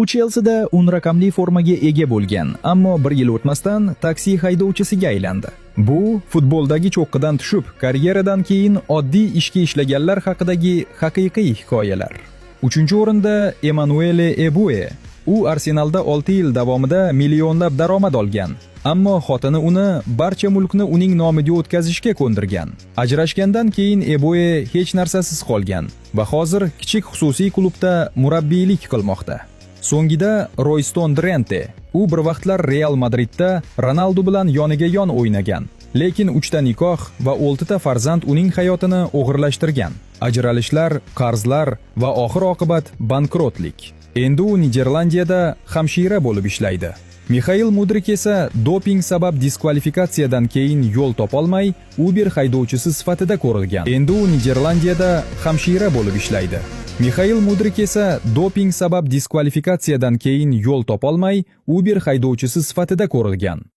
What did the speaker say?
U Chelseada raqamli formaga ega bo'lgan, ammo bir yil o'tmasdan taksi haydovchisiga aylandi. Bu futboldagi cho'qqidan tushib, karyeradan keyin oddiy ishga ishlaganlar haqidagi haqiqiy hikoyalar. 3-o'rinda Emanuele Ebue. U Arsenalda 6 yil davomida millionlab daromad olgan, ammo xotini uni barcha mulkni uning nomiga o'tkazishga ko'ndirgan. Ajrashgandan keyin Ebue hech narsasiz qolgan va hozir kichik xususiy klubda murabbiylik qilmoqda. So'ngida Royston Drenthe. U bir vaqtlar Real Madridda Ronaldo bilan yoniga-yon o'ynagan, lekin 3 ta nikoh va 6 ta farzand uning hayotini o'g'irlashtirgan. Ajralishlar, qarzlar va oxir-oqibat bankrotlik. Endi u Niderlandiyada hamshira bo'lib ishlaydi. Mixail Mudrik esa doping sabab diskvalifikatsiyadan keyin yo'l topolmay, Uber haydovchisi sifatida ko'rilgan. Endi u Niderlandiyada hamshira bo'lib ishlaydi. Mixail Mudrik esa doping sabab diskvalifikatsiyadan keyin yo'l topolmay, Uber haydovchisi sifatida ko'rilgan.